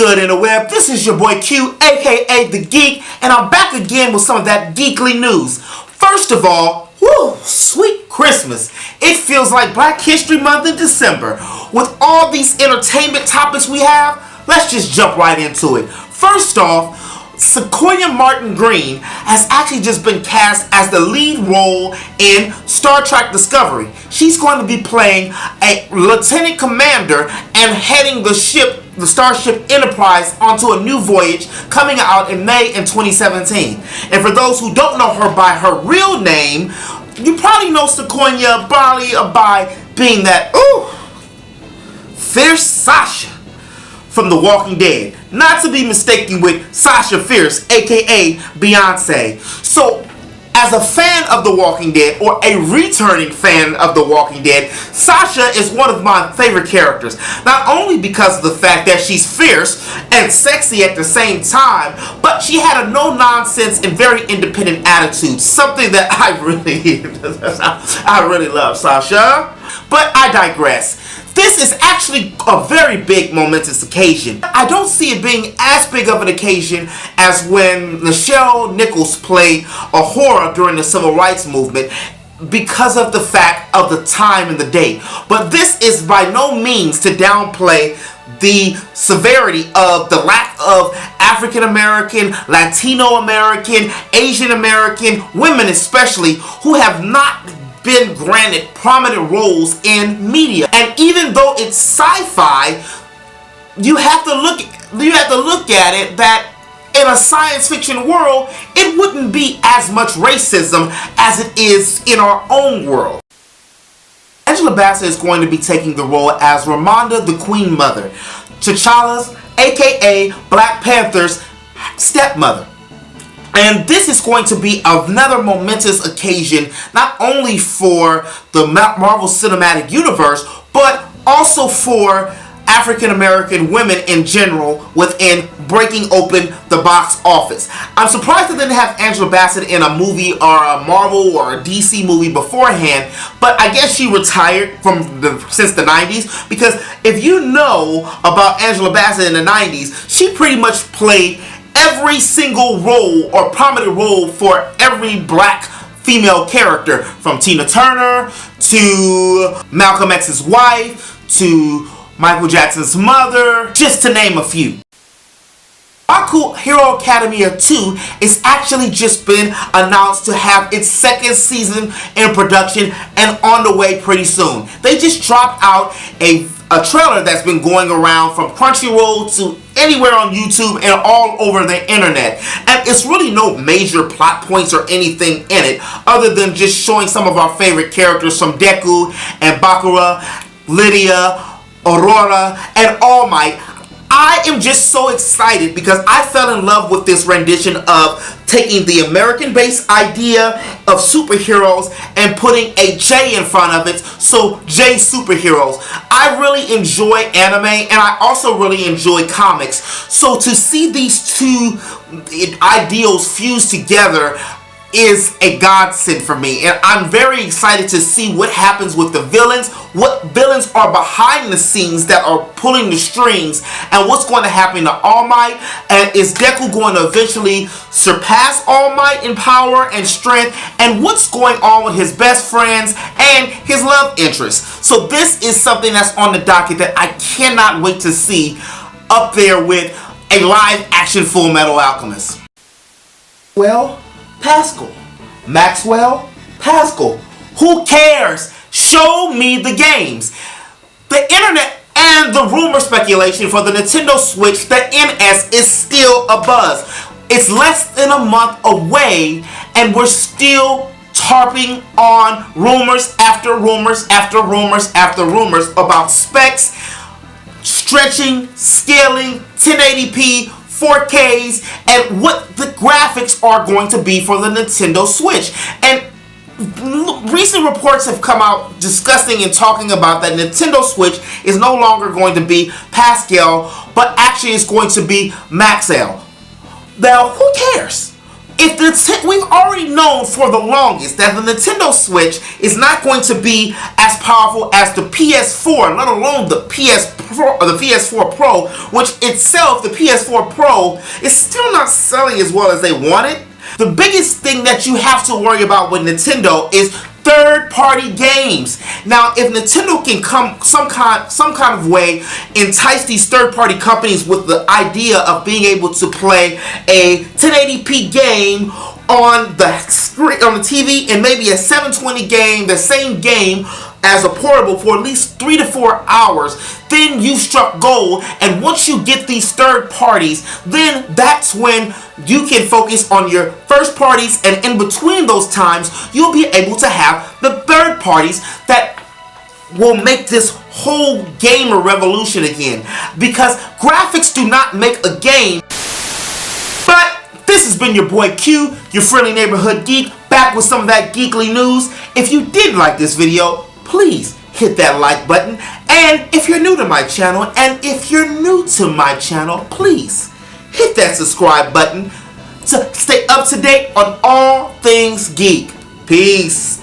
good in the web? This is your boy Q, aka The Geek, and I'm back again with some of that Geekly news. First of all, woo, sweet Christmas. It feels like Black History Month in December. With all these entertainment topics we have, let's just jump right into it. First off, Sequoia Martin Green has actually just been cast as the lead role in Star Trek Discovery. She's going to be playing a lieutenant commander and heading the ship, the Starship Enterprise, onto a new voyage coming out in May in 2017. And for those who don't know her by her real name, you probably know Sequoia by being that, fierce Sasha from The Walking Dead. Not to be mistaken with Sasha Fierce, aka Beyonce. So, as a fan of The Walking Dead, or a returning fan of The Walking Dead, Sasha is one of my favorite characters. Not only because of the fact that she's fierce and sexy at the same time, but she had a no-nonsense and very independent attitude. Something that I really love, Sasha. But I digress. This is actually a very big momentous occasion. I don't see it being as big of an occasion as when Nichelle Nichols played Uhura during the Civil Rights Movement because of the fact of the time and the date. But this is by no means to downplay the severity of the lack of African American, Latino American, Asian American women especially who have not been granted prominent roles in media. And even though it's sci-fi, you have to look at it that in a science fiction world, it wouldn't be as much racism as it is in our own world. Angela Bassett is going to be taking the role as Ramonda the Queen Mother, T'Challa's, aka Black Panther's stepmother. And this is going to be another momentous occasion, not only for the Marvel Cinematic Universe, but also for African American women in general within breaking open the box office. I'm surprised they didn't have Angela Bassett in a movie or a Marvel or a DC movie beforehand, but I guess she retired since the 90s, because if you know about Angela Bassett in the 90s, she pretty much played every single role or prominent role for every black female character, from Tina Turner to Malcolm X's wife to Michael Jackson's mother, just to name a few. My Hero Academia 2 is actually just been announced to have its second season in production and on the way pretty soon. They just dropped out a trailer that's been going around from Crunchyroll to anywhere on YouTube and all over the internet. And it's really no major plot points or anything in it, other than just showing some of our favorite characters from Deku and Bakura, Lydia, Aurora, and All Might. I am just so excited because I fell in love with this rendition of taking the American-based idea of superheroes and putting a J in front of it, so J superheroes. I really enjoy anime and I also really enjoy comics. So to see these two ideals fused together is a godsend for me, and I'm very excited to see what happens with the villains, what villains are behind the scenes that are pulling the strings, and what's going to happen to All Might, and is Deku going to eventually surpass All Might in power and strength, and what's going on with his best friends and his love interest. So this is something that's on the docket that I cannot wait to see up there with a live action Full Metal Alchemist. Well, Pascal. Maxwell? Pascal. Who cares? Show me the games. The internet and the rumor speculation for the Nintendo Switch, the NS, is still abuzz. It's less than a month away and we're still tarping on rumors after rumors after rumors after rumors about specs, stretching, scaling, 1080p, 4Ks, and what the graphics are going to be for the Nintendo Switch. And recent reports have come out discussing and talking about that Nintendo Switch is no longer going to be Pascal, but actually is going to be Maxwell. Now, who cares? We've already known for the longest that the Nintendo Switch is not going to be as powerful as the PS4, let alone the PS4 Pro, which itself, the PS4 Pro, is still not selling as well as they wanted. The biggest thing that you have to worry about with Nintendo is third-party games. Now, if Nintendo can come some kind of way entice these third-party companies with the idea of being able to play a 1080p game on the screen, on the TV, and maybe a 720 game, the same game as a portable for at least 3 to 4 hours, then you struck gold. And once you get these third parties, then that's when you can focus on your first parties, and in between those times you'll be able to have the third parties that will make this whole gamer revolution again, because graphics do not make a game. But this has been your boy Q, your friendly neighborhood geek, back with some of that geekly news. If you did like this video, please hit that like button. And if you're new to my channel, please hit that subscribe button to stay up to date on all things geek. Peace.